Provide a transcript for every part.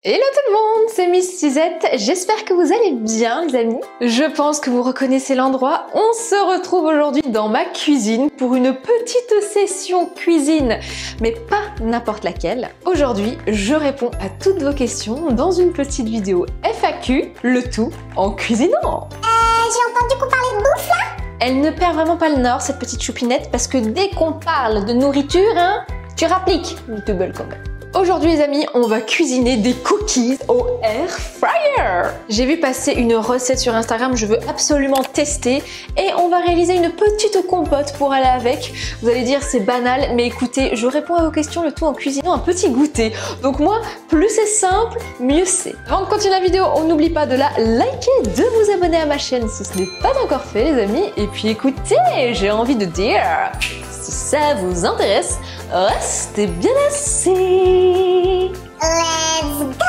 Hello tout le monde, c'est Miss Suzette, j'espère que vous allez bien les amis. Je pense que vous reconnaissez l'endroit, on se retrouve aujourd'hui dans ma cuisine pour une petite session cuisine, mais pas n'importe laquelle. Aujourd'hui, je réponds à toutes vos questions dans une petite vidéo FAQ, le tout en cuisinant. J'ai entendu qu'on parlait de bouffe là. Elle ne perd vraiment pas le nord cette petite choupinette parce que dès qu'on parle de nourriture, tu rappliques YouTube quand même. Aujourd'hui les amis, on va cuisiner des cookies au air fryer. J'ai vu passer une recette sur Instagram, je veux absolument tester et on va réaliser une petite compote pour aller avec. Vous allez dire c'est banal, mais écoutez, je réponds à vos questions le tout en cuisinant un petit goûter. Donc moi, plus c'est simple, mieux c'est. Avant de continuer la vidéo, on n'oublie pas de la liker, de vous abonner à ma chaîne si ce n'est pas encore fait les amis. Et puis écoutez, j'ai envie de dire, si ça vous intéresse, restez bien assis. Let's go.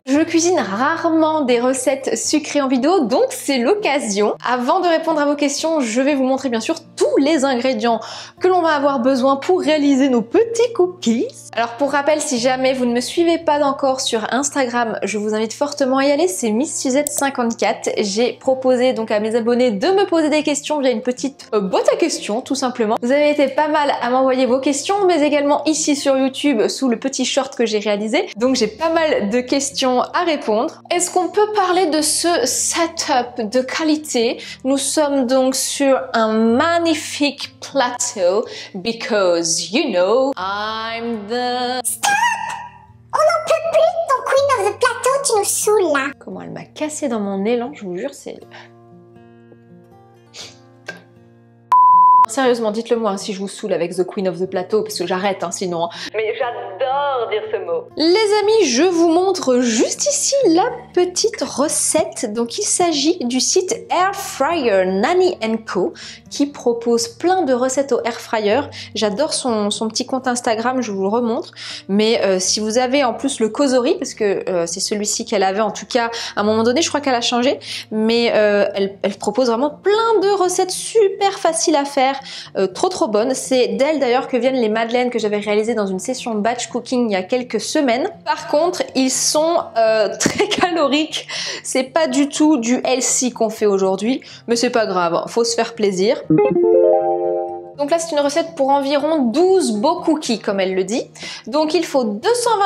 Je cuisine rarement des recettes sucrées en vidéo, donc c'est l'occasion. Avant de répondre à vos questions, je vais vous montrer bien sûr tous les ingrédients que l'on va avoir besoin pour réaliser nos petits cookies. Alors pour rappel, si jamais vous ne me suivez pas encore sur Instagram, je vous invite fortement à y aller, c'est Miss Suzette54. J'ai proposé donc à mes abonnés de me poser des questions via une petite boîte à questions tout simplement. Vous avez été pas mal à m'envoyer vos questions, mais également ici sur YouTube sous le petit short que j'ai réalisé. Donc j'ai pas mal de questions à répondre. Est-ce qu'on peut parler de ce setup de qualité? Nous sommes donc sur un magnifique plateau because you know I'm the... Stop. On n'en peut plus de ton Queen of the Plateau, tu nous saoules là. Comment elle m'a cassé dans mon élan, je vous jure, c'est... Sérieusement, dites-le moi si je vous saoule avec The Queen of the Plateau, parce que j'arrête sinon. Mais j'adore dire ce mot. Les amis, je vous montre juste ici la petite recette. Donc il s'agit du site Air Fryer Nanny & Co qui propose plein de recettes au air fryer. J'adore son petit compte Instagram, je vous le remontre. Mais si vous avez en plus le Cosori, parce que c'est celui-ci qu'elle avait en tout cas à un moment donné, je crois qu'elle a changé. Mais elle propose vraiment plein de recettes super faciles à faire. Trop bonne. C'est d'elle d'ailleurs que viennent les madeleines que j'avais réalisées dans une session batch cooking il y a quelques semaines. Par contre, ils sont très caloriques. C'est pas du tout du healthy qu'on fait aujourd'hui, mais c'est pas grave, faut se faire plaisir. Donc là, c'est une recette pour environ 12 beaux cookies, comme elle le dit. Donc il faut 220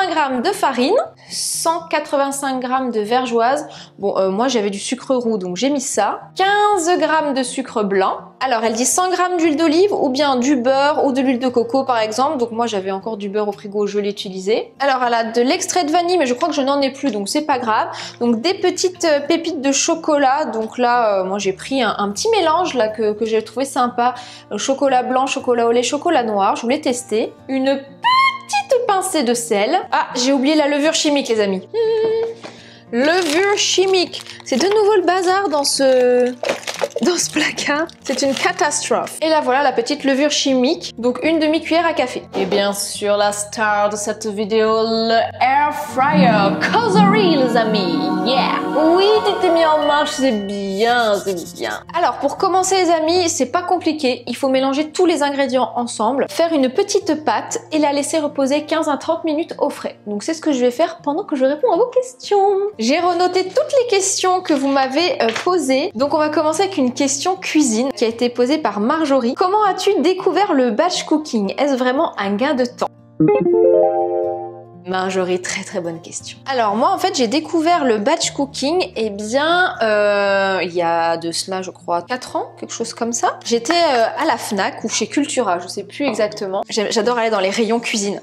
g de farine, 185 g de vergeoise. Bon, moi j'avais du sucre roux, donc j'ai mis ça. 15 g de sucre blanc. Alors, elle dit 100 g d'huile d'olive ou bien du beurre ou de l'huile de coco par exemple. Donc moi j'avais encore du beurre au frigo, je l'ai utilisé. Alors elle a de l'extrait de vanille, mais je crois que je n'en ai plus, donc c'est pas grave. Donc des petites pépites de chocolat. Donc là, moi j'ai pris un petit mélange là que j'ai trouvé sympa. Chocolat blanc, chocolat au lait, chocolat noir. Je voulais tester. Une petite pincée de sel. Ah, j'ai oublié la levure chimique les amis. Levure chimique. C'est de nouveau le bazar dans ce placard. C'est une catastrophe. Et là voilà la petite levure chimique. Donc une demi-cuillère à café. Et bien sûr la star de cette vidéo, le air fryer Cosori les amis. Yeah. Oui, tu t'es mis en marche, c'est bien, c'est bien. Alors pour commencer les amis, c'est pas compliqué. Il faut mélanger tous les ingrédients ensemble, faire une petite pâte et la laisser reposer 15 à 30 minutes au frais. Donc c'est ce que je vais faire pendant que je réponds à vos questions. J'ai renoté toutes les questions que vous m'avez posées. Donc on va commencer avec une question cuisine qui a été posée par Marjorie. Comment as-tu découvert le batch cooking? Est-ce vraiment un gain de temps? Marjorie, très bonne question. Alors moi en fait j'ai découvert le batch cooking il y a de cela je crois 4 ans, quelque chose comme ça. J'étais à la Fnac ou chez Cultura, je sais plus exactement. J'adore aller dans les rayons cuisine.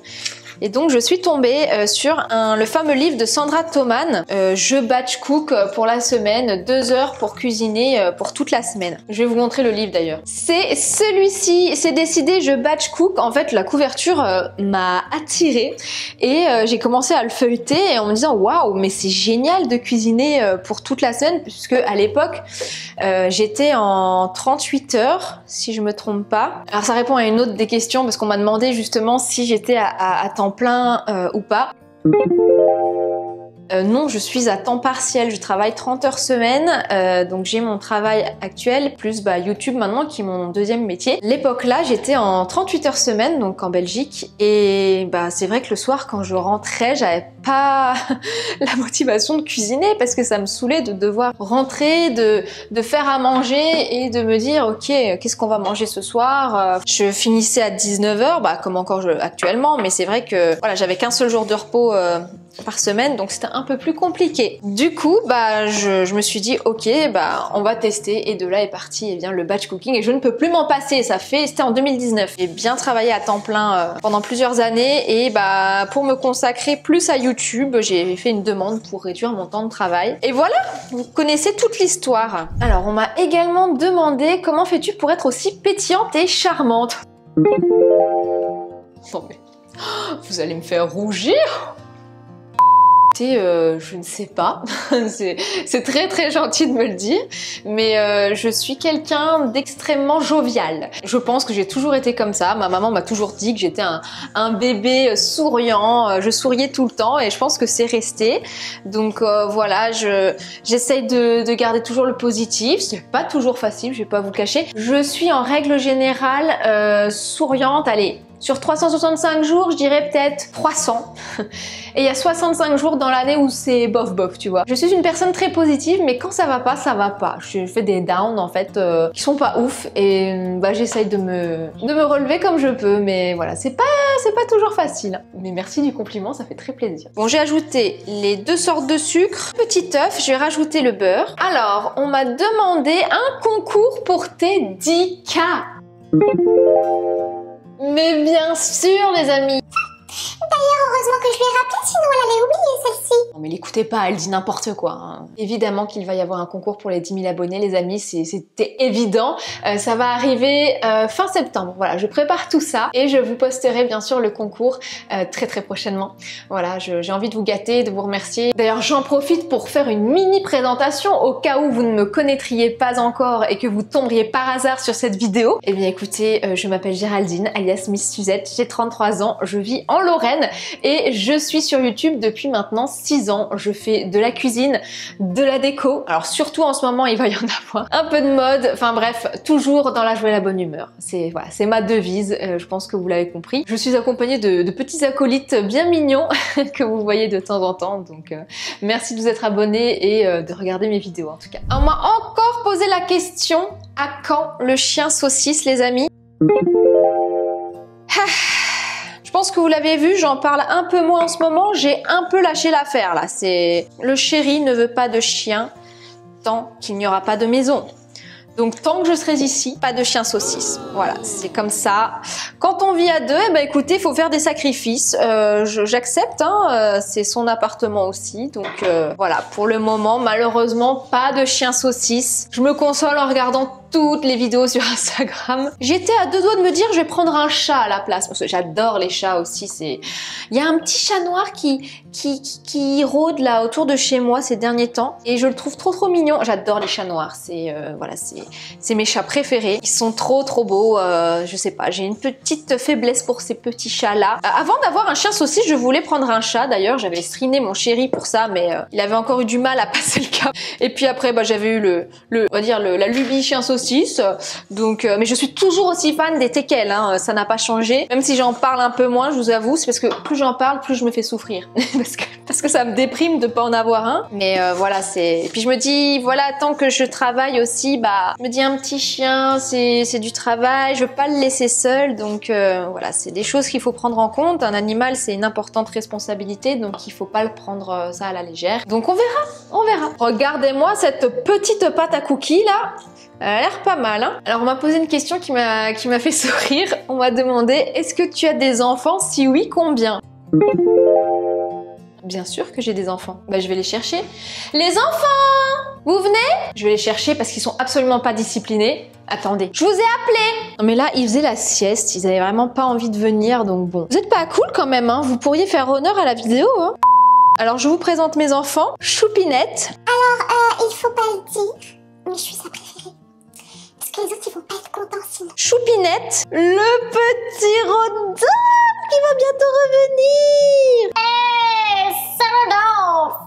Et donc je suis tombée sur le fameux livre de Sandra Thoman, Je batch cook pour la semaine, 2 heures pour cuisiner pour toute la semaine. Je vais vous montrer le livre d'ailleurs. C'est celui-ci, c'est décidé, je batch cook. En fait la couverture m'a attirée et j'ai commencé à le feuilleter en me disant waouh, mais c'est génial de cuisiner pour toute la semaine, puisque à l'époque j'étais en 38 heures si je me trompe pas. Alors ça répond à une autre des questions parce qu'on m'a demandé justement si j'étais à temps plein ou pas. Non, je suis à temps partiel, je travaille 30 heures semaine, donc j'ai mon travail actuel, plus YouTube maintenant qui est mon deuxième métier. L'époque là, j'étais en 38 heures semaine, donc en Belgique, et c'est vrai que le soir quand je rentrais, j'avais pas la motivation de cuisiner parce que ça me saoulait de devoir rentrer, de faire à manger et de me dire ok, qu'est-ce qu'on va manger ce soir. Je finissais à 19 heures, comme encore actuellement, mais c'est vrai que voilà, j'avais qu'un seul jour de repos par semaine, donc c'était un peu plus compliqué. Du coup, je me suis dit ok, on va tester, et de là est parti le batch cooking, et je ne peux plus m'en passer. C'était en 2019. J'ai bien travaillé à temps plein pendant plusieurs années, et pour me consacrer plus à YouTube, j'ai fait une demande pour réduire mon temps de travail. Et voilà, vous connaissez toute l'histoire. Alors, on m'a également demandé comment fais-tu pour être aussi pétillante et charmante. Non mais, vous allez me faire rougir. Je ne sais pas, c'est très très gentil de me le dire, mais je suis quelqu'un d'extrêmement jovial. Je pense que j'ai toujours été comme ça. Ma maman m'a toujours dit que j'étais un bébé souriant, je souriais tout le temps, et je pense que c'est resté. Donc voilà, j'essaye de garder toujours le positif. C'est pas toujours facile, je vais pas vous le cacher. Je suis en règle générale souriante, allez, sur 365 jours, je dirais peut-être 300. Et il y a 65 jours dans l'année où c'est bof bof, tu vois. Je suis une personne très positive, mais quand ça va pas, ça va pas. Je fais des downs en fait qui sont pas ouf, et j'essaye de me relever comme je peux, mais voilà, c'est pas toujours facile. Mais merci du compliment, ça fait très plaisir. Bon, j'ai ajouté les 2 sortes de sucre, petit œuf, je vais rajouter le beurre. Alors, on m'a demandé un concours pour tes 10K. Mais bien sûr, les amis. D'ailleurs, heureusement que je lui ai rappelé, sinon elle allait oublier celle-ci. Non mais l'écoutez pas, elle dit n'importe quoi. Hein. Évidemment qu'il va y avoir un concours pour les 10 000 abonnés, les amis, c'était évident. Ça va arriver fin septembre. Voilà, je prépare tout ça et je vous posterai bien sûr le concours très très prochainement. Voilà, j'ai envie de vous gâter, de vous remercier. D'ailleurs, j'en profite pour faire une mini présentation au cas où vous ne me connaîtriez pas encore et que vous tomberiez par hasard sur cette vidéo. Eh bien écoutez, je m'appelle Géraldine, alias Miss Suzette, j'ai 33 ans, je vis en Lorraine et je suis sur YouTube depuis maintenant 6 ans. Je fais de la cuisine, de la déco. Alors surtout en ce moment, il va y en avoir un peu de mode. Enfin bref, toujours dans la joie et la bonne humeur. C'est voilà, c'est ma devise. Je pense que vous l'avez compris. Je suis accompagnée de petits acolytes bien mignons que vous voyez de temps en temps. Donc merci de vous être abonnés et de regarder mes vidéos en tout cas. On m'a encore posé la question, à quand le chien saucisse, les amis? Je pense que vous l'avez vu, j'en parle un peu moins en ce moment, j'ai un peu lâché l'affaire là. C'est le chéri ne veut pas de chien tant qu'il n'y aura pas de maison. Donc tant que je serai ici, pas de chien saucisse. Voilà, c'est comme ça. Quand on vit à deux, eh ben écoutez, il faut faire des sacrifices. J'accepte, hein, c'est son appartement aussi. Donc voilà, pour le moment, malheureusement, pas de chien saucisse. Je me console en regardant toutes les vidéos sur Instagram. J'étais à 2 doigts de me dire je vais prendre un chat à la place parce que j'adore les chats aussi. Il y a un petit chat noir qui rôde là autour de chez moi ces derniers temps et je le trouve trop mignon. J'adore les chats noirs. Voilà, c'est mes chats préférés. Ils sont trop beaux. Je sais pas, j'ai une petite faiblesse pour ces petits chats là. Avant d'avoir un chien saucisse, je voulais prendre un chat. D'ailleurs, j'avais striné mon chéri pour ça, mais il avait encore eu du mal à passer le cap. Et puis après, j'avais eu on va dire la lubie chien saucisse. Donc, mais je suis toujours aussi fan des teckels, hein, ça n'a pas changé. Même si j'en parle un peu moins, je vous avoue, c'est parce que plus j'en parle, plus je me fais souffrir. parce que ça me déprime de pas en avoir un. Mais voilà, et puis je me dis, voilà, tant que je travaille aussi, je me dis un petit chien, c'est du travail, je veux pas le laisser seul. Donc voilà, c'est des choses qu'il faut prendre en compte. Un animal, c'est une importante responsabilité, donc il faut pas le prendre ça à la légère. Donc on verra. Regardez-moi cette petite pâte à cookies là. Elle a l'air pas mal, hein. Alors on m'a posé une question qui m'a fait sourire. On m'a demandé, est-ce que tu as des enfants? Si oui, combien? Bien sûr que j'ai des enfants. Je vais les chercher. Les enfants! Vous venez? Je vais les chercher parce qu'ils sont absolument pas disciplinés. Attendez, je vous ai appelé! Non mais là, ils faisaient la sieste, ils avaient vraiment pas envie de venir, donc bon. Vous êtes pas cool quand même, hein. Vous pourriez faire honneur à la vidéo, hein. Alors je vous présente mes enfants. Choupinette. Alors, il faut pas le dire, mais je suis sa préférée. Les autres ils vont pas être contents sinon. Choupinette, le petit rodin qui va bientôt revenir.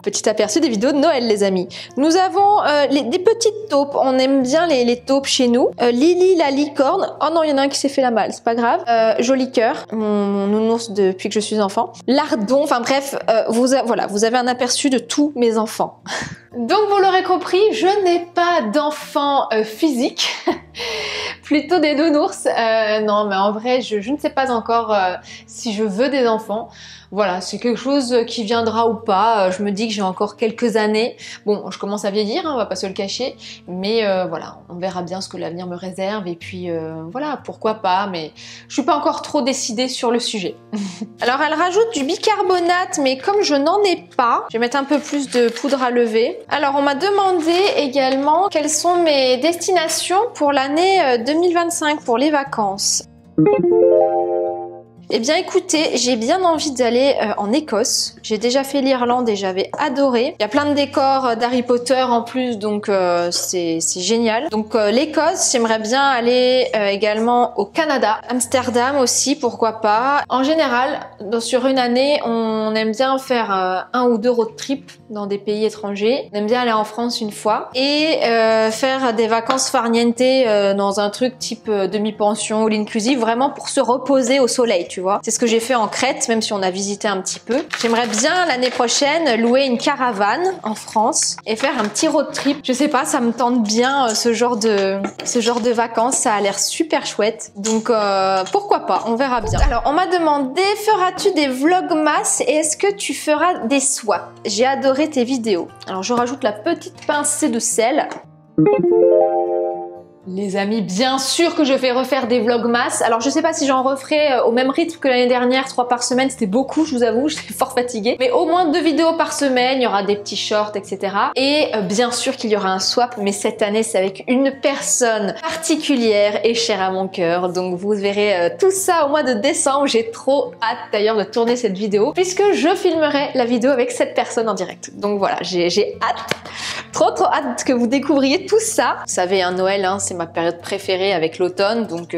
Petit aperçu des vidéos de Noël, les amis. Nous avons des petites taupes. On aime bien les taupes chez nous. Lily la licorne. Oh non, il y en a un qui s'est fait la malle, c'est pas grave. Joli cœur, mon nounours depuis que je suis enfant. Lardon, enfin bref, voilà, vous avez un aperçu de tous mes enfants. Donc vous l'aurez compris, je n'ai pas d'enfants physiques, plutôt des nounours. Non, mais en vrai, je ne sais pas encore si je veux des enfants. Voilà, c'est quelque chose qui viendra ou pas. Je me dis que j'ai encore quelques années. Bon, je commence à vieillir, hein, on va pas se le cacher. Mais voilà, on verra bien ce que l'avenir me réserve. Et puis voilà, pourquoi pas. Mais je suis pas encore trop décidée sur le sujet. Alors, elle rajoute du bicarbonate, mais comme je n'en ai pas, je vais mettre un peu plus de poudre à lever. Alors, on m'a demandé également quelles sont mes destinations pour l'année 2025, pour les vacances. Eh bien écoutez, j'ai bien envie d'aller en Écosse. J'ai déjà fait l'Irlande et j'avais adoré. Il y a plein de décors d'Harry Potter en plus, donc c'est génial. Donc l'Écosse, j'aimerais bien aller également au Canada. Amsterdam aussi, pourquoi pas. En général, sur une année, on aime bien faire un ou deux road trips dans des pays étrangers. On aime bien aller en France une fois et faire des vacances farniente dans un truc type demi-pension, all inclusive, vraiment pour se reposer au soleil, tu vois. C'est ce que j'ai fait en Crète, même si on a visité un petit peu. J'aimerais bien l'année prochaine louer une caravane en France et faire un petit road trip. Je sais pas, ça me tente bien ce genre de vacances, ça a l'air super chouette. Donc pourquoi pas, on verra bien. Alors on m'a demandé, feras-tu des vlogmas et est-ce que tu feras des swaps? J'ai adoré tes vidéos. Alors je rajoute la petite pincée de sel. Les amis, bien sûr que je vais refaire des vlogmas. Alors je sais pas si j'en referai au même rythme que l'année dernière, 3 par semaine, c'était beaucoup, je vous avoue, j'étais fort fatiguée. Mais au moins 2 vidéos par semaine, il y aura des petits shorts, etc. Et bien sûr qu'il y aura un swap, mais cette année c'est avec une personne particulière et chère à mon cœur. Donc vous verrez tout ça au mois de décembre. J'ai trop hâte d'ailleurs de tourner cette vidéo, puisque je filmerai la vidéo avec cette personne en direct. Donc voilà, j'ai hâte, trop hâte que vous découvriez tout ça. Vous savez, un Noël, hein, c'est ma période préférée avec l'automne, donc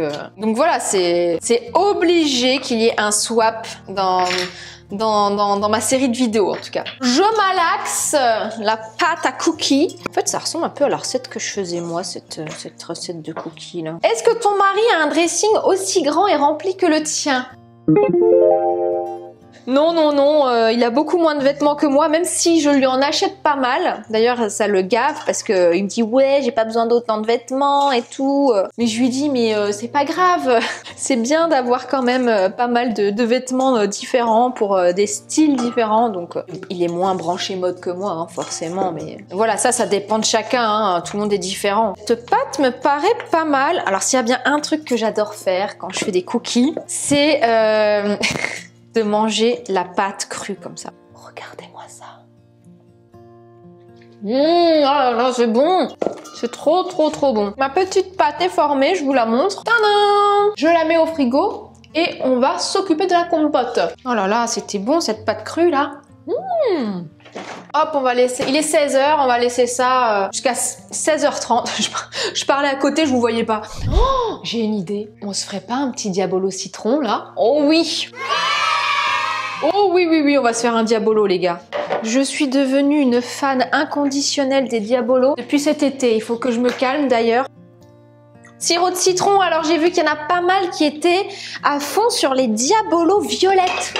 voilà, c'est obligé qu'il y ait un swap dans ma série de vidéos en tout cas. Je malaxe la pâte à cookies. En fait, ça ressemble un peu à la recette que je faisais moi, cette recette de cookies là. Est-ce que ton mari a un dressing aussi grand et rempli que le tien? Non, il a beaucoup moins de vêtements que moi, même si je lui en achète pas mal. D'ailleurs, ça le gave parce que il me dit ouais, j'ai pas besoin d'autant de vêtements et tout. Mais je lui dis mais c'est pas grave, c'est bien d'avoir quand même pas mal de vêtements différents pour des styles différents. Donc il est moins branché mode que moi, hein, forcément. Mais voilà, ça dépend de chacun. Hein, tout le monde est différent. Cette pâte me paraît pas mal. Alors s'il y a bien un truc que j'adore faire quand je fais des cookies, c'est de manger la pâte crue comme ça. Regardez-moi ça. Oh là là, c'est bon. C'est trop bon. Ma petite pâte est formée, je vous la montre. Tadam! Je la mets au frigo et on va s'occuper de la compote. Oh là là, c'était bon cette pâte crue là. Hop, on va laisser... Il est 16h, on va laisser ça jusqu'à 16h30. Je parlais à côté, je vous voyais pas. Oh, j'ai une idée. On se ferait pas un petit diabolo citron là? Oh oui! Oh oui, on va se faire un Diabolo les gars. Je suis devenue une fan inconditionnelle des Diabolos depuis cet été. Il faut que je me calme d'ailleurs. Sirop de citron, alors j'ai vu qu'il y en a pas mal qui étaient à fond sur les Diabolos violettes.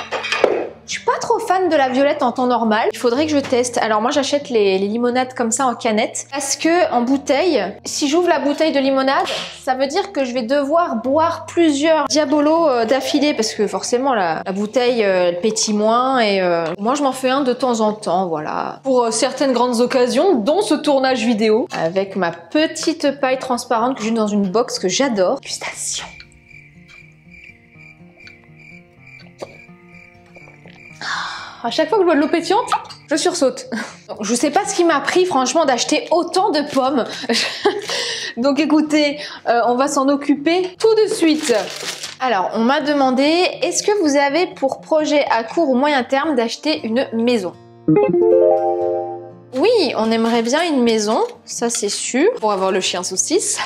Je suis pas trop fan de la violette en temps normal. Il faudrait que je teste. Alors moi j'achète les limonades comme ça en canette parce que en bouteille, si j'ouvre la bouteille de limonade, ça veut dire que je vais devoir boire plusieurs Diabolos d'affilée parce que forcément la bouteille elle pétille moins et moi je m'en fais un de temps en temps, voilà. Pour certaines grandes occasions, dont ce tournage vidéo avec ma petite paille transparente que j'ai dans une box que j'adore. Dégustation. À chaque fois que je vois de l'eau pétillante, je sursaute. Je sais pas ce qui m'a pris franchement d'acheter autant de pommes. Donc écoutez, on va s'en occuper tout de suite. Alors, on m'a demandé, est-ce que vous avez pour projet à court ou moyen terme d'acheter une maison? Oui, on aimerait bien une maison, ça c'est sûr, pour avoir le chien saucisse.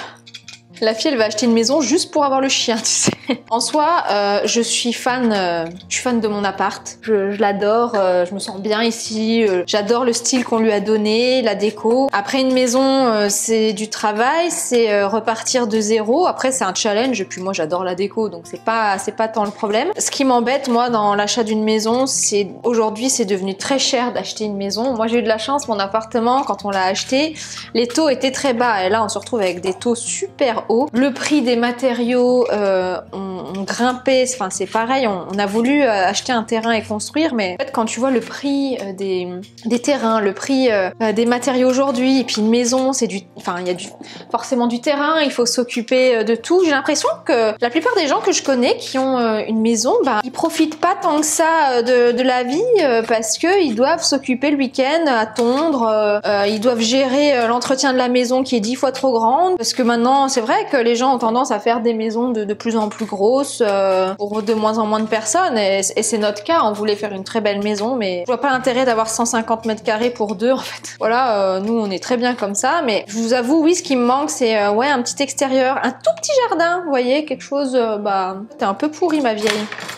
La fille, elle va acheter une maison juste pour avoir le chien, tu sais. En soi, je suis fan de mon appart. Je l'adore, je me sens bien ici. J'adore le style qu'on lui a donné, la déco. Après une maison, c'est du travail, c'est repartir de zéro. Après, c'est un challenge. Et puis moi, j'adore la déco, donc c'est pas tant le problème. Ce qui m'embête, moi, dans l'achat d'une maison, c'est aujourd'hui, c'est devenu très cher d'acheter une maison. Moi, j'ai eu de la chance, mon appartement, quand on l'a acheté, les taux étaient très bas. Et là, on se retrouve avec des taux super hauts. Le prix des matériaux ont grimpé. Enfin, c'est pareil. On a voulu acheter un terrain et construire, mais en fait, quand tu vois le prix des terrains, le prix des matériaux aujourd'hui, et puis une maison, c'est il y a forcément du terrain. Il faut s'occuper de tout. J'ai l'impression que la plupart des gens que je connais qui ont une maison, ils profitent pas tant que ça de la vie parce que ils doivent s'occuper le week-end à tondre. Ils doivent gérer l'entretien de la maison qui est 10 fois trop grande parce que maintenant, c'est vrai que les gens ont tendance à faire des maisons de plus en plus grosses pour de moins en moins de personnes et c'est notre cas. On voulait faire une très belle maison, mais je vois pas l'intérêt d'avoir 150 mètres carrés pour deux en fait. Voilà, nous on est très bien comme ça, mais je vous avoue, oui, ce qui me manque, c'est un petit extérieur, un tout petit jardin, vous voyez, quelque chose, t'es un peu pourri ma vieille.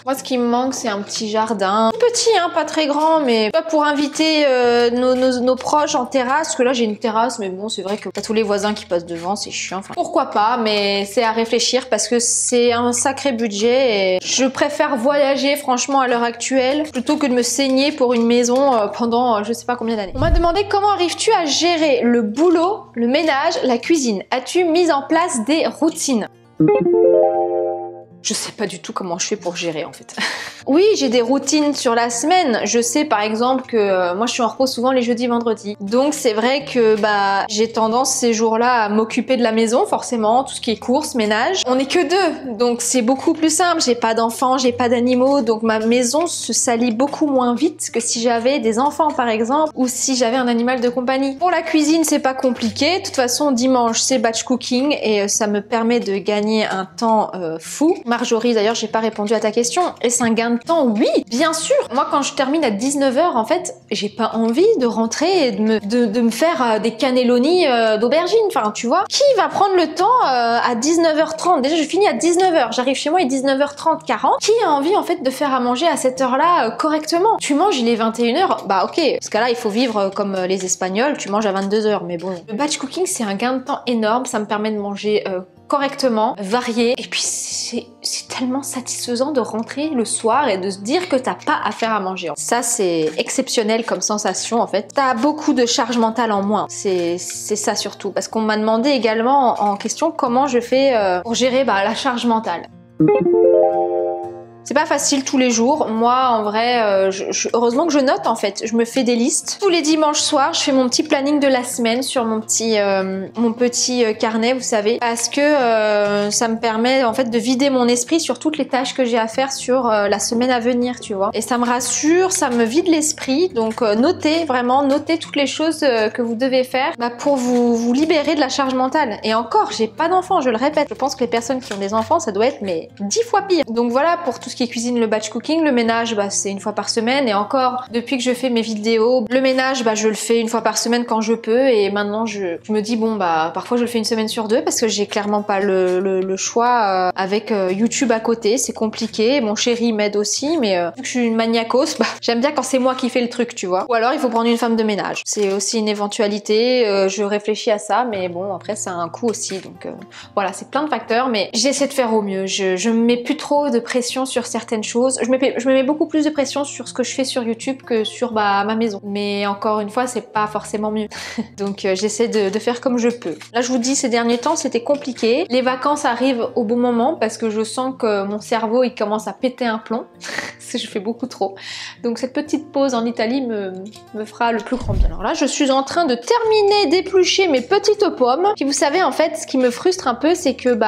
Moi, ce qui me manque, c'est un petit jardin, petit, pas très grand, mais pas pour inviter nos proches en terrasse, parce que là j'ai une terrasse, mais bon, c'est vrai que t'as tous les voisins qui passent devant, c'est chiant. Enfin, pourquoi pas, mais c'est à réfléchir parce que c'est un sacré budget et je préfère voyager franchement à l'heure actuelle plutôt que de me saigner pour une maison pendant je sais pas combien d'années. On m'a demandé comment arrives-tu à gérer le boulot, le ménage, la cuisine. As-tu mis en place des routines? Je sais pas du tout comment je fais pour gérer en fait. Oui, j'ai des routines sur la semaine. Je sais par exemple que moi je suis en repos souvent les jeudis, vendredis. Donc c'est vrai que j'ai tendance ces jours-là à m'occuper de la maison forcément, tout ce qui est courses, ménage. On n'est que deux, donc c'est beaucoup plus simple. J'ai pas d'enfants, j'ai pas d'animaux, donc ma maison se salit beaucoup moins vite que si j'avais des enfants par exemple ou si j'avais un animal de compagnie. Pour la cuisine, c'est pas compliqué. De toute façon, dimanche c'est batch cooking et ça me permet de gagner un temps fou. Marjorie, d'ailleurs, j'ai pas répondu à ta question. Est-ce un gain de temps? Oui, bien sûr. Moi, quand je termine à 19h, en fait, j'ai pas envie de rentrer et de me faire des cannelloni d'aubergine. Enfin, tu vois. Qui va prendre le temps à 19h30? Déjà, je finis à 19h. J'arrive chez moi, il est 19h30, 40. Qui a envie, en fait, de faire à manger à cette heure-là correctement? Tu manges, il est 21h. Bah, ok. Parce que là, il faut vivre comme les Espagnols. Tu manges à 22h. Mais bon. Le batch cooking, c'est un gain de temps énorme. Ça me permet de manger correctement, varié, et puis c'est tellement satisfaisant de rentrer le soir et de se dire que t'as pas à faire à manger. Ça c'est exceptionnel comme sensation en fait. T'as beaucoup de charge mentale en moins, c'est ça surtout, parce qu'on m'a demandé également en question comment je fais pour gérer la charge mentale. C'est pas facile tous les jours. Moi, en vrai, heureusement que je note en fait. Je me fais des listes. Tous les dimanches soirs, je fais mon petit planning de la semaine sur mon petit carnet, vous savez, parce que ça me permet en fait de vider mon esprit sur toutes les tâches que j'ai à faire sur la semaine à venir, tu vois. Et ça me rassure, ça me vide l'esprit. Donc notez toutes les choses que vous devez faire pour vous libérer de la charge mentale. Et encore, j'ai pas d'enfants, je le répète. Je pense que les personnes qui ont des enfants, ça doit être 10 fois pire. Donc voilà pour tout ce qui est cuisine, le batch cooking. Le ménage, c'est une fois par semaine, et encore depuis que je fais mes vidéos, le ménage, je le fais une fois par semaine quand je peux, et maintenant je me dis parfois je le fais une semaine sur deux parce que j'ai clairement pas le choix avec YouTube à côté, c'est compliqué. Mon chéri m'aide aussi, mais vu que je suis une maniacos, j'aime bien quand c'est moi qui fais le truc, tu vois. Ou alors il faut prendre une femme de ménage. C'est aussi une éventualité, je réfléchis à ça, mais bon, après ça a un coût aussi, donc voilà, c'est plein de facteurs, mais j'essaie de faire au mieux. Je me mets plus trop de pression sur certaines choses. Je me mets beaucoup plus de pression sur ce que je fais sur YouTube que sur ma maison. Mais encore une fois, c'est pas forcément mieux. Donc j'essaie de faire comme je peux. Là, je vous dis, ces derniers temps, c'était compliqué. Les vacances arrivent au bon moment parce que je sens que mon cerveau, il commence à péter un plomb. Je fais beaucoup trop. Donc cette petite pause en Italie me fera le plus grand bien. Alors là, je suis en train de terminer d'éplucher mes petites pommes. Puis vous savez, en fait, ce qui me frustre un peu, c'est que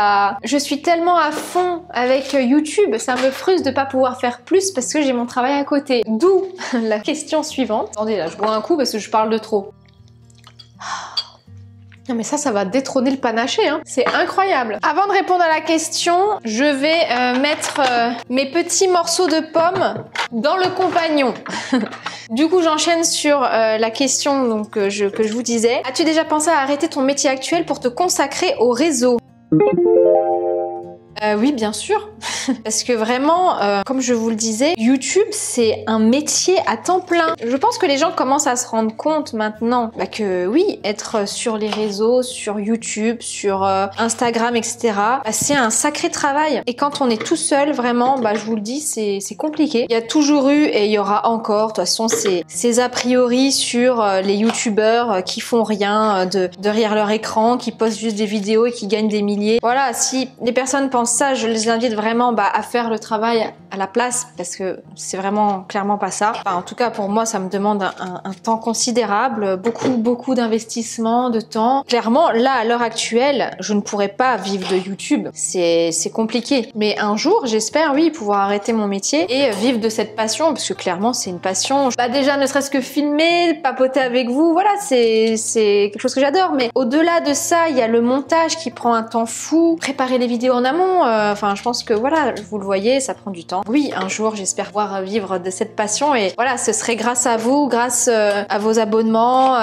je suis tellement à fond avec YouTube, ça me frustre de pas pouvoir faire plus parce que j'ai mon travail à côté. D'où la question suivante. Attendez, là, je bois un coup parce que je parle de trop. Non mais ça va détrôner le panaché, hein. C'est incroyable. Avant de répondre à la question, je vais mettre mes petits morceaux de pommes dans le compagnon. Du coup, j'enchaîne sur la question que je vous disais. As-tu déjà pensé à arrêter ton métier actuel pour te consacrer au réseau? Oui, bien sûr. Parce que vraiment, comme je vous le disais, YouTube, c'est un métier à temps plein. Je pense que les gens commencent à se rendre compte maintenant que oui, être sur les réseaux, sur YouTube, sur Instagram, etc., c'est un sacré travail. Et quand on est tout seul, vraiment, je vous le dis, c'est compliqué. Il y a toujours eu et il y aura encore, de toute façon, ces a priori sur les YouTubeurs qui font rien derrière leur écran, qui postent juste des vidéos et qui gagnent des milliers. Voilà, si les personnes pensent ça, je les invite vraiment à faire le travail à la place parce que c'est vraiment clairement pas ça. Enfin, en tout cas, pour moi, ça me demande un temps considérable, beaucoup d'investissement, de temps. Clairement, là, à l'heure actuelle, je ne pourrais pas vivre de YouTube. C'est compliqué. Mais un jour, j'espère, oui, pouvoir arrêter mon métier et vivre de cette passion parce que clairement, c'est une passion. Déjà, ne serait-ce que filmer, papoter avec vous, voilà, c'est quelque chose que j'adore. Mais au-delà de ça, il y a le montage qui prend un temps fou, préparer les vidéos en amont. Enfin, je pense que voilà, vous le voyez, ça prend du temps. Oui, un jour, j'espère pouvoir vivre de cette passion et voilà, ce serait grâce à vous, grâce à vos abonnements,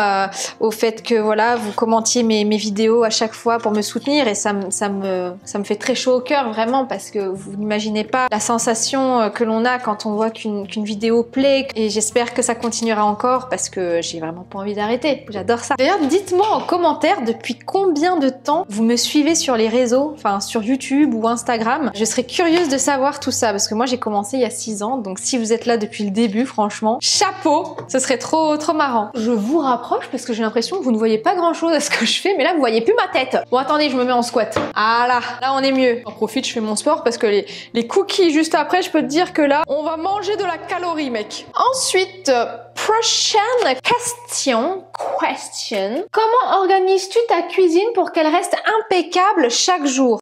au fait que voilà, vous commentiez mes vidéos à chaque fois pour me soutenir et ça me fait très chaud au cœur vraiment parce que vous n'imaginez pas la sensation que l'on a quand on voit qu'une vidéo plaît et j'espère que ça continuera encore parce que j'ai vraiment pas envie d'arrêter. J'adore ça. D'ailleurs, dites-moi en commentaire depuis combien de temps vous me suivez sur les réseaux, enfin sur YouTube ou Instagram. Je serais curieuse de savoir tout ça parce que moi j'ai commencé il y a 6 ans, donc si vous êtes là depuis le début, franchement, chapeau, ce serait trop marrant. Je vous rapproche parce que j'ai l'impression que vous ne voyez pas grand chose à ce que je fais, mais là vous voyez plus ma tête. Bon attendez, je me mets en squat. Ah là on est mieux. J'en profite, je fais mon sport parce que les cookies juste après, je peux te dire que là, on va manger de la calorie, mec. Ensuite, prochaine question. Comment organises-tu ta cuisine pour qu'elle reste impeccable chaque jour?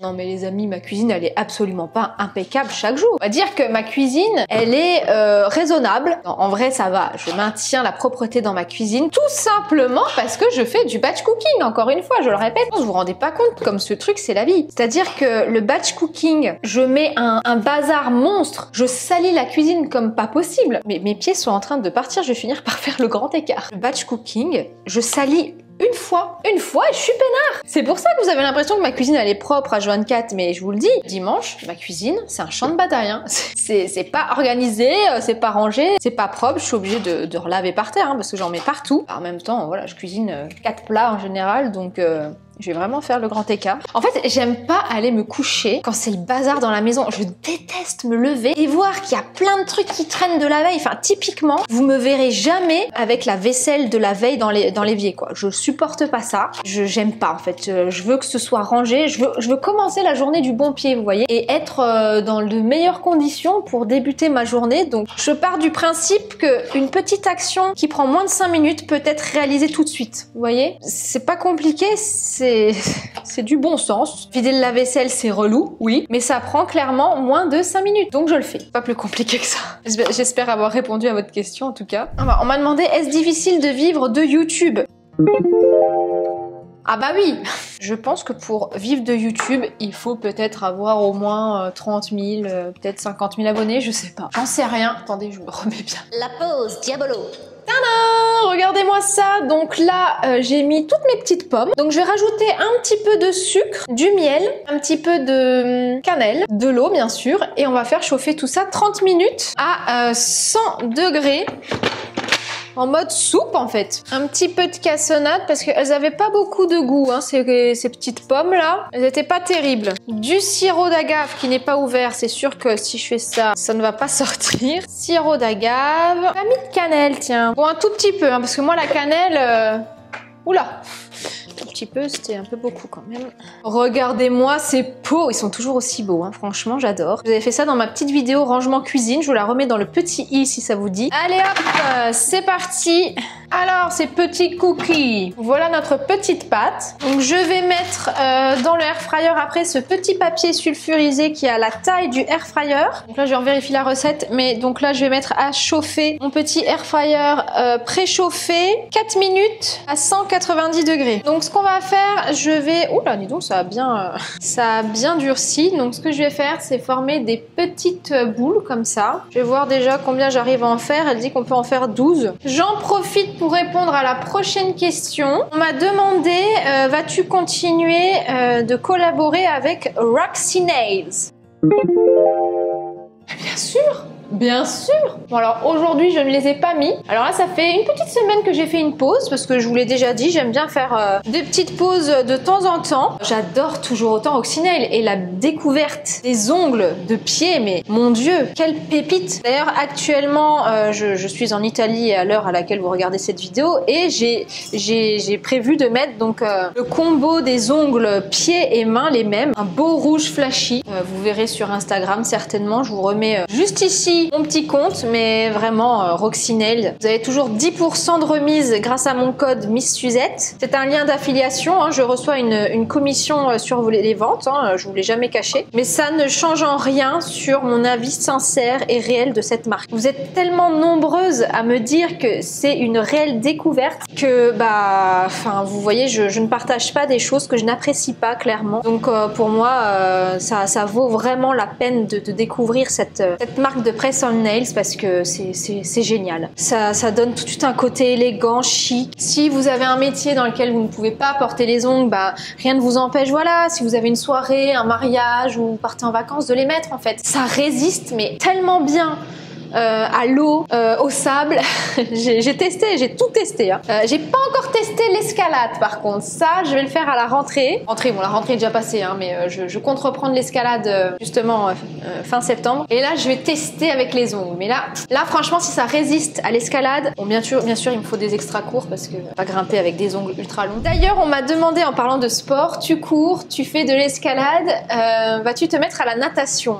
Non mais les amis, ma cuisine elle est absolument pas impeccable chaque jour. On va dire que ma cuisine elle est raisonnable. Non, en vrai ça va, je maintiens la propreté dans ma cuisine tout simplement parce que je fais du batch cooking, encore une fois, je le répète. Vous vous rendez pas compte comme ce truc c'est la vie. C'est-à-dire que le batch cooking, je mets un bazar monstre, je salis la cuisine comme pas possible. Mais mes pieds sont en train de partir, je vais finir par faire le grand écart. Le batch cooking, je salis une fois et je suis peinard. C'est pour ça que vous avez l'impression que ma cuisine elle est propre à H24, mais je vous le dis, dimanche, ma cuisine, c'est un champ de bataille. Hein. C'est pas organisé, c'est pas rangé, c'est pas propre, je suis obligée de relaver par terre parce que j'en mets partout. En même temps, voilà, je cuisine 4 plats en général, donc je vais vraiment faire le grand écart. En fait, j'aime pas aller me coucher quand c'est le bazar dans la maison. Je déteste me lever et voir qu'il y a plein de trucs qui traînent de la veille. Enfin, typiquement, vous me verrez jamais avec la vaisselle de la veille dans l'évier, quoi. Je supporte pas ça. J'aime pas, en fait. Je veux que ce soit rangé. Je veux commencer la journée du bon pied, vous voyez, et être dans de meilleures conditions pour débuter ma journée. Donc, je pars du principe qu'une petite action qui prend moins de 5 minutes peut être réalisée tout de suite. Vous voyez? C'est pas compliqué, c'est du bon sens. Vider le lave-vaisselle, c'est relou, oui, mais ça prend clairement moins de 5 minutes, donc je le fais. Pas plus compliqué que ça. J'espère avoir répondu à votre question, en tout cas. On m'a demandé, est-ce difficile de vivre de YouTube? Ah bah oui. Je pense que pour vivre de YouTube, il faut peut-être avoir au moins 30 000, peut-être 50 000 abonnés, je sais pas. J'en sais rien. Attendez, je me remets bien. La pause Diabolo. Tadam! Regardez-moi ça. Donc là, j'ai mis toutes mes petites pommes. Donc je vais rajouter un petit peu de sucre, du miel, un petit peu de cannelle, de l'eau bien sûr, et on va faire chauffer tout ça 30 minutes à 100 degrés. En mode soupe en fait. Un petit peu de cassonade parce qu'elles avaient pas beaucoup de goût, hein, ces petites pommes là. Elles étaient pas terribles. Du sirop d'agave qui n'est pas ouvert. C'est sûr que si je fais ça, ça ne va pas sortir. Sirop d'agave. Pas mis de cannelle, tiens. Bon, un tout petit peu, hein, parce que moi la cannelle... Oula! Un petit peu, c'était un peu beaucoup quand même. Regardez-moi ces pots, ils sont toujours aussi beaux, hein. Franchement j'adore. Vous avez fait ça dans ma petite vidéo rangement cuisine, je vous la remets dans le petit i si ça vous dit. Allez hop, c'est parti. Alors ces petits cookies, voilà notre petite pâte. Donc je vais mettre dans le air fryer après ce petit papier sulfurisé qui a la taille du air fryer. Donc là je vérifie la recette, mais donc là je vais mettre à chauffer mon petit air fryer préchauffé 4 minutes à 190 degrés. Donc ce qu'on va va faire, je vais... Oula, dis donc, ça a bien durci. Donc ce que je vais faire, c'est former des petites boules comme ça. Je vais voir déjà combien j'arrive à en faire. Elle dit qu'on peut en faire 12. J'en profite pour répondre à la prochaine question. On m'a demandé, vas-tu continuer de collaborer avec Roxy Nails? Bien sûr! Bien sûr! Bon alors aujourd'hui je ne les ai pas mis. Alors là ça fait une petite semaine que j'ai fait une pause parce que je vous l'ai déjà dit, j'aime bien faire des petites pauses de temps en temps. J'adore toujours autant Roxy Nails et la découverte des ongles de pied, mais mon Dieu, quelle pépite! D'ailleurs actuellement je suis en Italie à l'heure à laquelle vous regardez cette vidéo et j'ai prévu de mettre donc le combo des ongles pieds et mains les mêmes, un beau rouge flashy. Vous verrez sur Instagram certainement, je vous remets juste ici mon petit compte, mais vraiment Roxy Nails. Vous avez toujours 10% de remise grâce à mon code Miss Suzette. C'est un lien d'affiliation, hein. Je reçois une commission sur les ventes, hein. Je vous l'ai jamais caché. Mais ça ne change en rien sur mon avis sincère et réel de cette marque. Vous êtes tellement nombreuses à me dire que c'est une réelle découverte que, vous voyez, je ne partage pas des choses que je n'apprécie pas clairement. Donc pour moi, ça vaut vraiment la peine de découvrir cette marque de press on nails parce que c'est génial. Ça donne tout de suite un côté élégant, chic. Si vous avez un métier dans lequel vous ne pouvez pas porter les ongles, rien ne vous empêche, voilà, si vous avez une soirée, un mariage ou vous partez en vacances, de les mettre en fait. Ça résiste mais tellement bien à l'eau, au sable. J'ai testé, j'ai tout testé. Hein. J'ai pas encore testé l'escalade par contre. Ça, je vais le faire à la rentrée. Bon, la rentrée est déjà passée, hein, mais je compte reprendre l'escalade justement fin septembre. Et là, je vais tester avec les ongles. Mais là, franchement, si ça résiste à l'escalade, bon, bien sûr, il me faut des extra courts parce que pas grimper avec des ongles ultra longs. D'ailleurs, on m'a demandé en parlant de sport, tu cours, tu fais de l'escalade, vas-tu te mettre à la natation?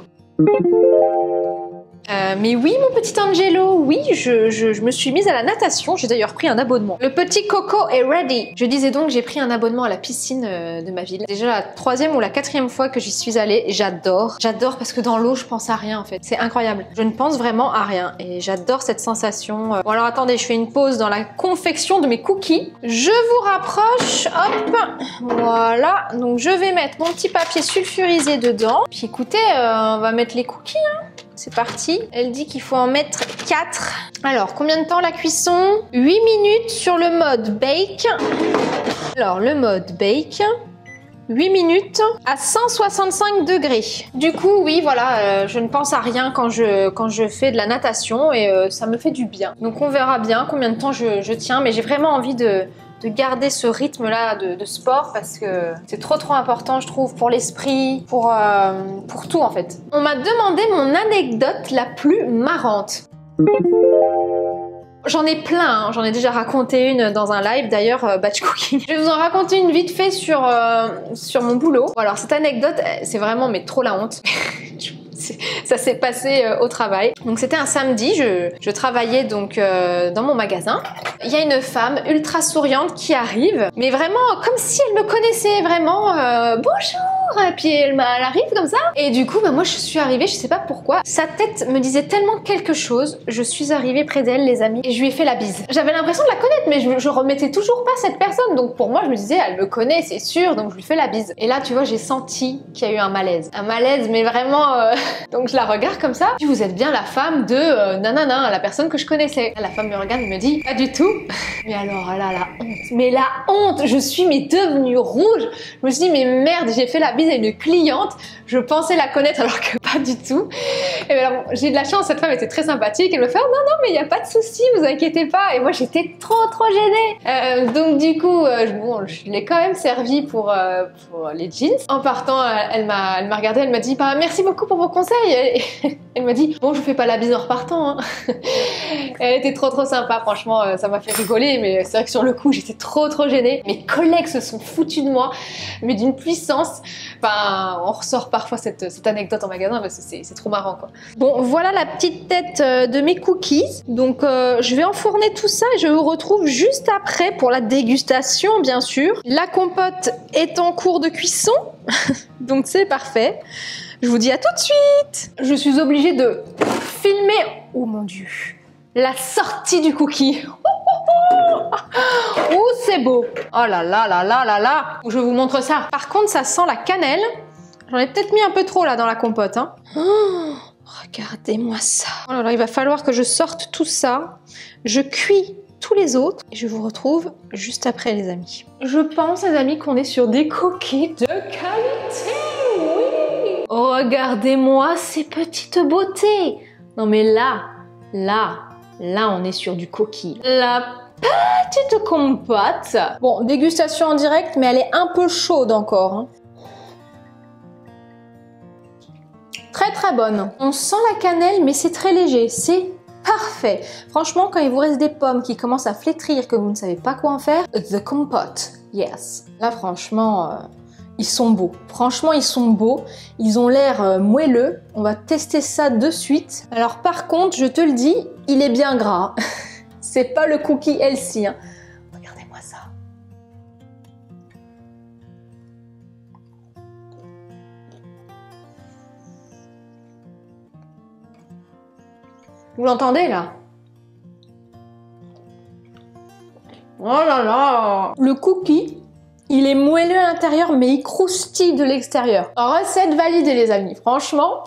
Mais oui, mon petit Angelo, oui, je me suis mise à la natation. J'ai d'ailleurs pris un abonnement. Le petit Coco est ready. Je disais donc, j'ai pris un abonnement à la piscine de ma ville. Déjà la 3e ou la 4e fois que j'y suis allée. J'adore. J'adore parce que dans l'eau, je pense à rien en fait. C'est incroyable. Je ne pense vraiment à rien. Et j'adore cette sensation. Bon alors attendez, je fais une pause dans la confection de mes cookies. Je vous rapproche. Hop. Voilà. Donc je vais mettre mon petit papier sulfurisé dedans. Puis écoutez, on va mettre les cookies. Hein. C'est parti. Elle dit qu'il faut en mettre 4. Alors, combien de temps la cuisson? 8 minutes sur le mode bake. Alors, le mode bake. 8 minutes à 165 degrés. Du coup, oui, voilà, je ne pense à rien quand je fais de la natation et ça me fait du bien. Donc, on verra bien combien de temps je tiens, mais j'ai vraiment envie de garder ce rythme-là de sport parce que c'est trop important, je trouve, pour l'esprit, pour tout en fait. On m'a demandé mon anecdote la plus marrante. J'en ai plein, hein. J'en ai déjà raconté une dans un live, d'ailleurs batch cooking. Je vais vous en raconter une vite fait sur mon boulot. Bon, alors cette anecdote, c'est vraiment mais trop la honte. Ça s'est passé au travail. Donc c'était un samedi, je travaillais donc dans mon magasin. Il y a une femme ultra souriante qui arrive, mais vraiment comme si elle me connaissait vraiment. Bonjour, et puis elle arrive comme ça. Et du coup, moi je suis arrivée, je sais pas pourquoi. Sa tête me disait tellement quelque chose. Je suis arrivée près d'elle, les amis, et je lui ai fait la bise. J'avais l'impression de la connaître, mais je remettais toujours pas cette personne. Donc pour moi, je me disais, elle me connaît, c'est sûr, donc je lui fais la bise. Et là, tu vois, j'ai senti qu'il y a eu un malaise. Un malaise, mais vraiment... Donc je la regarde comme ça. Puis vous êtes bien la femme de nanana, la personne que je connaissais. La femme me regarde et me dit, pas du tout. Mais alors là, la honte. Mais la honte, je suis devenue rouge. Je me suis dit, mais merde, j'ai fait la bise à une cliente. Je pensais la connaître alors que pas du tout. Et alors, j'ai de la chance, cette femme était très sympathique. Elle me fait, non, mais il n'y a pas de souci, vous inquiétez pas. Et moi, j'étais trop gênée. Donc du coup, je l'ai quand même servi pour les jeans. En partant, elle m'a regardée, elle m'a dit, merci beaucoup pour vos conseils. Elle m'a dit, bon, je vous fais pas la bise en repartant. Hein. Elle était trop sympa, franchement, ça m'a fait rigoler, mais c'est vrai que sur le coup, j'étais trop gênée. Mes collègues se sont foutus de moi, mais d'une puissance. Enfin, on ressort parfois cette anecdote en magasin parce que c'est trop marrant, quoi. Bon, voilà la petite tête de mes cookies. Donc, je vais enfourner tout ça et je vous retrouve juste après pour la dégustation, bien sûr. La compote est en cours de cuisson, donc c'est parfait. Je vous dis à tout de suite. Je suis obligée de filmer. Oh mon Dieu. la sortie du cookie. Oh, c'est beau. Oh là là là là là là. Je vous montre ça. Par contre, ça sent la cannelle. J'en ai peut-être mis un peu trop là dans la compote. Hein. Oh, regardez-moi ça. Oh là là, il va falloir que je sorte tout ça. Je cuis tous les autres et je vous retrouve juste après, les amis. Je pense, les amis, qu'on est sur des cookies de qualité. Oui. Oh, regardez-moi ces petites beautés. Non mais là, on est sur du cookie. La petite compote. Bon, dégustation en direct, mais elle est un peu chaude encore. Hein. Très très bonne. On sent la cannelle, mais c'est très léger. C'est parfait. Franchement, quand il vous reste des pommes qui commencent à flétrir, que vous ne savez pas quoi en faire, the compote, yes. Là, franchement, ils sont beaux. Franchement, ils sont beaux. Ils ont l'air moelleux. On va tester ça de suite. Alors par contre, je te le dis, il est bien gras. C'est pas le cookie healthy. Hein. Regardez-moi ça. Vous l'entendez là? Oh là là! Le cookie, il est moelleux à l'intérieur, mais il croustille de l'extérieur. Recette validée, les amis. Franchement,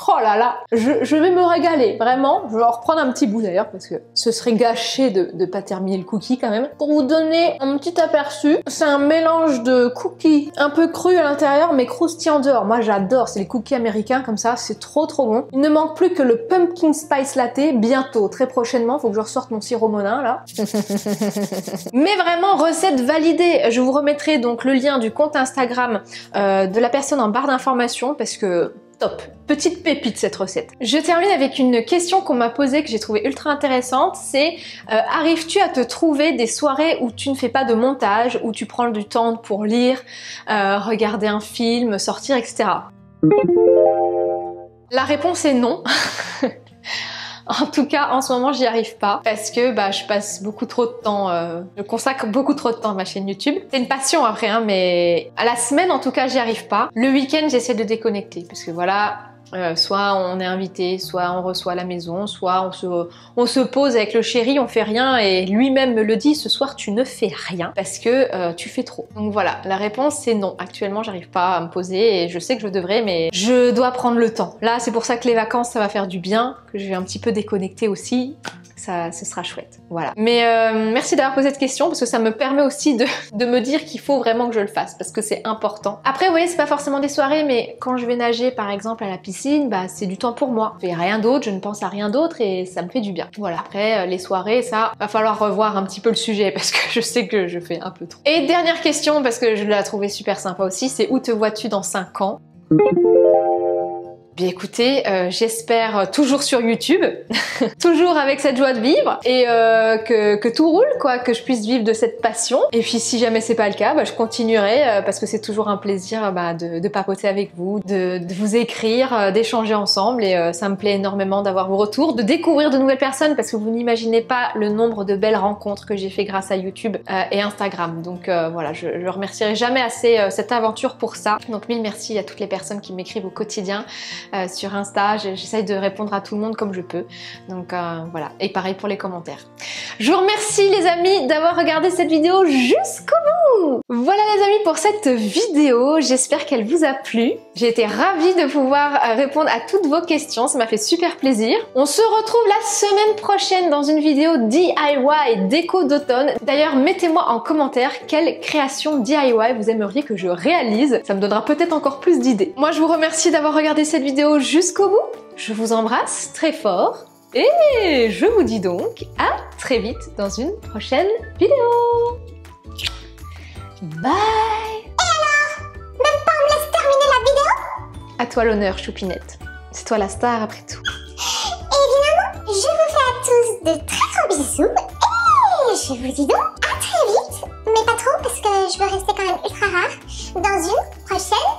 oh là là, je vais me régaler, vraiment. Je vais en reprendre un petit bout d'ailleurs, parce que ce serait gâché de ne pas terminer le cookie quand même. Pour vous donner un petit aperçu, c'est un mélange de cookies un peu cru à l'intérieur, mais croustillant dehors. Moi, j'adore, c'est les cookies américains comme ça, c'est trop trop bon. Il ne manque plus que le pumpkin spice latte, bientôt, très prochainement. Faut que je ressorte mon sirop monin, là. Mais vraiment, recette validée. Je vous remettrai donc le lien du compte Instagram de la personne en barre d'informations, parce que top, petite pépite cette recette. Je termine avec une question qu'on m'a posée que j'ai trouvée ultra intéressante, c'est arrives-tu à te trouver des soirées où tu ne fais pas de montage, où tu prends du temps pour lire, regarder un film, sortir, etc. La réponse est non. En tout cas, en ce moment, j'y arrive pas parce que je passe beaucoup trop de temps, je consacre beaucoup trop de temps à ma chaîne YouTube. C'est une passion après, hein, mais à la semaine, en tout cas, j'y arrive pas. Le week-end, j'essaie de déconnecter parce que voilà, soit on est invité, soit on reçoit à la maison, soit on se pose avec le chéri, on fait rien et lui-même me le dit, ce soir tu ne fais rien parce que tu fais trop. Donc voilà, la réponse c'est non. Actuellement j'arrive pas à me poser et je sais que je devrais, mais je dois prendre le temps. Là c'est pour ça que les vacances ça va faire du bien, que je vais un petit peu déconnecter aussi. Ça, ce sera chouette. Voilà. Mais merci d'avoir posé cette question parce que ça me permet aussi de me dire qu'il faut vraiment que je le fasse parce que c'est important. Après, oui, c'est pas forcément des soirées, mais quand je vais nager par exemple à la piscine, c'est du temps pour moi. Je fais rien d'autre, je ne pense à rien d'autre et ça me fait du bien. Voilà. Après, les soirées, ça, va falloir revoir un petit peu le sujet parce que je sais que je fais un peu trop. Et dernière question, parce que je l'ai trouvée super sympa aussi, c'est où te vois-tu dans 5 ans? Bien écoutez, j'espère toujours sur YouTube, toujours avec cette joie de vivre et que tout roule quoi, que je puisse vivre de cette passion. Et puis si jamais c'est pas le cas, je continuerai parce que c'est toujours un plaisir de papoter avec vous, de vous écrire, d'échanger ensemble et ça me plaît énormément d'avoir vos retours, de découvrir de nouvelles personnes parce que vous n'imaginez pas le nombre de belles rencontres que j'ai fait grâce à YouTube et Instagram. Donc voilà, je remercierai jamais assez cette aventure pour ça. Donc mille merci à toutes les personnes qui m'écrivent au quotidien. Sur Insta, j'essaye de répondre à tout le monde comme je peux. Donc voilà, et pareil pour les commentaires. Je vous remercie les amis d'avoir regardé cette vidéo jusqu'au bout. Voilà les amis pour cette vidéo, j'espère qu'elle vous a plu. J'ai été ravie de pouvoir répondre à toutes vos questions, ça m'a fait super plaisir. On se retrouve la semaine prochaine dans une vidéo DIY déco d'automne. D'ailleurs, mettez-moi en commentaire quelle création DIY vous aimeriez que je réalise. Ça me donnera peut-être encore plus d'idées. Moi, je vous remercie d'avoir regardé cette vidéo jusqu'au bout. Je vous embrasse très fort et je vous dis donc à très vite dans une prochaine vidéo. Bye. Et alors, même pas on me laisse terminer la vidéo? À toi l'honneur, Choupinette. C'est toi la star après tout. Évidemment, je vous fais à tous de très gros bisous et je vous dis donc à très vite, mais pas trop parce que je veux rester quand même ultra rare dans une prochaine